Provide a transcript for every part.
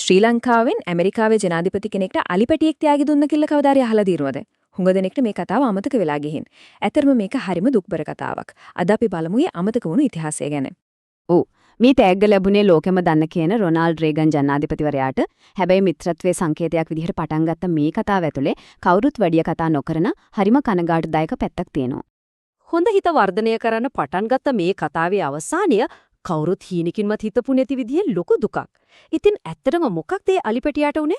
ශ්‍රී ලංකාවෙන් ඇමරිකාවේ ජනාධිපති කෙනෙක්ට අලිපැටියෙක් තියාගි දුන්න කියලා කවදාරි අහලා තියෙනවද? හුඟ දෙනෙක්ට මේ කතාව අමතක වෙලා ගිහින්. ඇත්තටම මේක හරිම දුක්බර කතාවක්. අද අපි බලමු මේ අමතක වුණු ඉතිහාසය ගැන. ඔව්. මේ තෑග්ග ලැබුණේ ලෝකෙම දන්න කියන රොනාල්ඩ් රේගන් ජනාධිපතිවරයාට. හැබැයි මිත්‍රත්වයේ සංකේතයක් විදිහට පටන් ගත්ත මේ කතාව ඇතුලේ කවුරුත් වැඩිය කතා නොකරන හරිම කනගාටුදායක පැත්තක් තියෙනවා. හොඳ හිත වර්ධනය කරන්න පටන් ගත්ත මේ කතාවේ අවසානය කවුරුත් හීනකින්වත් හිතපු නැති විදිහේ ලොකු දුකක්. ඉතින් ඇත්තටම මොකක්ද ඒ අලිපැටියාට උනේ?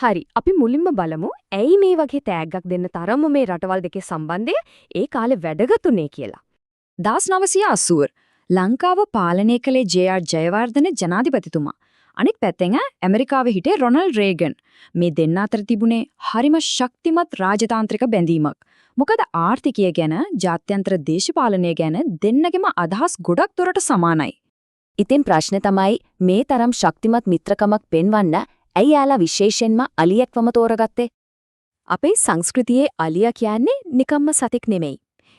හරි, අපි මුලින්ම බලමු ඇයි මේ වගේ තෑග්ගක් දෙන්න තරම්ම මේ රටවල් දෙකේ සම්බන්ධය ඒ කාලේ වැදගත්ුනේ කියලා. 1980 ලංකාව පාලනය කළේ ජේ.ආර්. ජයවර්ධන ජනාධිපතිතුමා. අනෙක් පැත්තෙන් ඇමරිකාවේ හිටියේ රොනල්ඩ් රේගන්. මේ දෙන්න අතර තිබුණේ හරිම ශක්තිමත් රාජතාන්ත්‍රික බැඳීමක්. මොකද ආර්ථිකය ගැන, ජාත්‍යන්තර දේශපාලනය ගැන දෙන්නගෙම අදහස් ගොඩක් දුරට සමානයි. ඉතින් ප්‍රශ්නේ තමයි මේ තරම් ශක්තිමත් මිත්‍රකමක් පෙන්වන්න ඇයි යාලා විශේෂයෙන්ම අලියෙක්වම තෝරගත්තේ? අපේ සංස්කෘතියේ අලියා කියන්නේ නිකම්ම සතෙක් නෙමෙයි.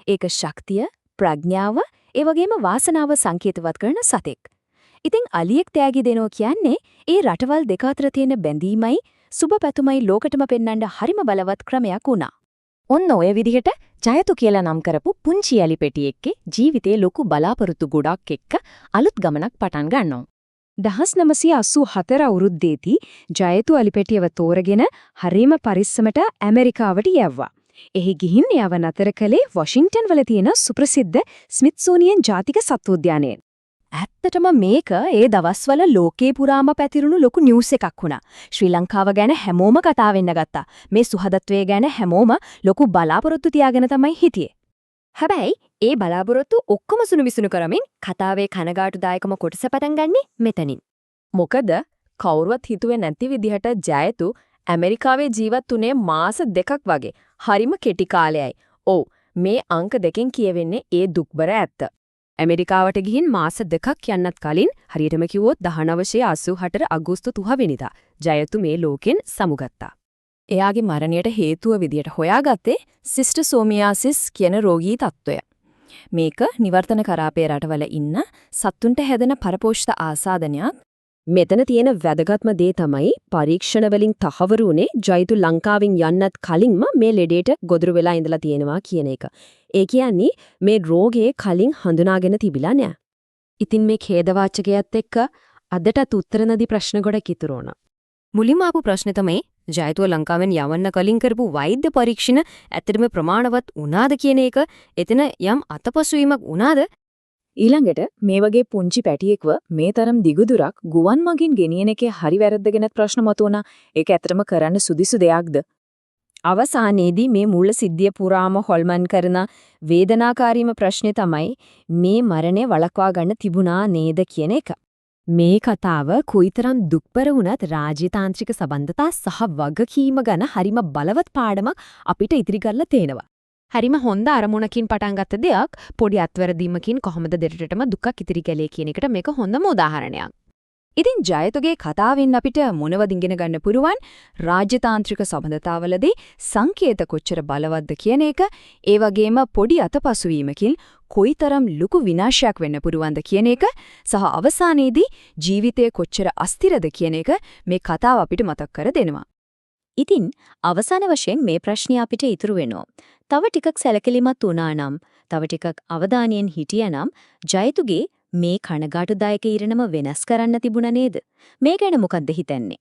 ඒක ශක්තිය, ප්‍රඥාව, ඒ වගේම වාසනාව සංකේතවත් කරන සතෙක්. ඉතින් අලියෙක් තෑගි දෙනෝ කියන්නේ ඒ රටවල් දෙක අතර තියෙන බැඳීමයි සුබ පැතුමයි ලෝකෙටම පෙන්වන්න හරිම බලවත් ක්‍රමයක් වුණා. ඔන්න ඔය විදිහට ජයතු කියලා නම් කරපු පුංචි අලිපෙටියෙක්ගේ ජීවිතේ ලොකු බලාපොරොත්තු ගොඩක් එක්ක අලුත් ගමනක් පටන් ගන්නවා. 1984 අවුරුද්දේදී ජයතු අලිපැටියව තෝරගෙන හරිම පරිස්සමට ඇමරිකාවට යවුවා. එහි ගිහින් යව නතර කළේ වොෂින්ටන් වල තියෙන සුප්‍රසිද්ධ ස්මිත්සෝනියන් ජාතික සත්වෝද්‍යානයේ. ඇත්තටම මේක ඒ දවස්වල ලෝකේ පුරාම පැතිරුණු ලොකු නිවුස් එකක් වුණා. ශ්‍රී ලංකාව ගැන හැමෝම කතා වෙන්න ගත්තා. මේ සුහදත්වය ගැන හැමෝම ලොකු බලාපොරොත්තු තියාගෙන තමයි හිටියේ. හැබැයි ඒ බලාපොරොත්තු ඔක්කොම සුණුවිසුණු කරමින් කතාවේ කනගාටුදායකම කොටස පටන් ගන්නෙ මෙතනින්. මොකද කවුරුවත් හිතුවේ නැති විදිහට ජයතු ඇමරිකාවේ ජීවත් වුණේ මාස 2ක් වගේ. හරිම කෙටි කාලයයි. ඔව්, මේ අංක දෙකෙන් කියවෙන්නේ ඒ දුක්බර ඇත්ත. ඇමරිකාවට ගිහින් මාස 2ක් යන්නත් කලින් හරියටම කිව්වොත් 1988 අගෝස්තු 3 වෙනිදා ජයතු මේ ලෝකෙන් සමුගත්තා. එයාගේ මරණයට හේතුව විදියට හොයාගත්තේ සිස්ටසෝමියාසිස් කියන රෝගී තත්ත්වය. මේක නිවර්තන කරාපේ රටවල ඉන්න සත්තුන්ට හැදෙන පරපෝෂිත ආසාදනයක්. මෙතන තියෙන වැදගත්ම දේ තමයි පරීක්ෂණ වලින් තහවුරු වුණේ ජයතු ලංකාවෙන් යන්නත් කලින්ම මේ ලෙඩේට ගොදුරු වෙලා ඉඳලා තියෙනවා කියන එක. ඒ කියන්නේ මේ රෝගේ කලින් හඳුනාගෙන තිබිලා නෑ. ඉතින් මේ ඛේදවාචකයත් එක්ක අදටත් උත්තර නැති ප්‍රශ්න ගොඩක් ඉතුරු වුණා. මුලින්ම ආපු ප්‍රශ්නේ තමයි ජයතුව ලංකාවෙන් යවන්න කලින් කරපු වෛද්‍ය පරීක්ෂණ ඇත්තටම ප්‍රමාණවත් වුණාද කියන එක. එතන යම් අතපසුවීමක් වුණාද? ඊළඟට මේ වගේ පුංචි පැටියෙක්ව මේ තරම් දිගුදුරක් ගුවන් මගින් ගෙනියන එකේ හරි වැරද්ද ගැනත් ප්‍රශ්න මතුවනා. ඒක ඇත්තටම කරන්න සුදුසු දෙයක්ද? අවසානයේදී මේ මුල් සිද්ධිය පුරාම හොල්මන් කරන වේදනාකාරීම ප්‍රශ්නේ තමයි මේ මරණය වළක්වා ගන්න තිබුණා නේද කියන එක. මේ කතාව කොයිතරම් දුක්බර වුණත් රාජ්‍යතාන්ත්‍රික සම්බන්ධතා සහ වගකීම ගැන හරිම බලවත් පාඩමක් අපිට ඉදිරි කරලා තේනවා. හරිම හොඳ අරමුණකින් පටන් ගත්ත දෙයක් පොඩි අත්වැරදීමකින් කොහොමද දෙරටටම දුකක් ඉතිරි කළේ කියන එකට මේක හොඳම උදාහරණයක්. ඉතින් ජයතුගේ කතාවෙන් අපිට මොනවද ඉගෙන ගන්න පුරුවන්? රාජ්‍යතාන්ත්‍රික සම්බන්ධතාවලදී සංකේත කොච්චර බලවත්ද කියන එක, ඒ වගේම පොඩි අතපසුවීමකින් කොයිතරම් ලොකු විනාශයක් වෙන්න පුරුවන්ද කියන එක, සහ අවසානයේදී ජීවිතය කොච්චර අස්තිරද කියන එක මේ කතාව අපිට මතක් කර දෙනවා. ඉතින් අවසාන වශයෙන් මේ ප්‍රශ්නේ අපිට ඉතුරු වෙනවා. තව ටිකක් සැලකිලිමත් වුණා නම්, තව ටිකක් අවධානයෙන් හිටියා නම් ජයතුගේ මේ කනගාටුදායක ඉරණම වෙනස් කරන්න තිබුණා නේද? මේ ගැන මොකද්ද හිතන්නේ?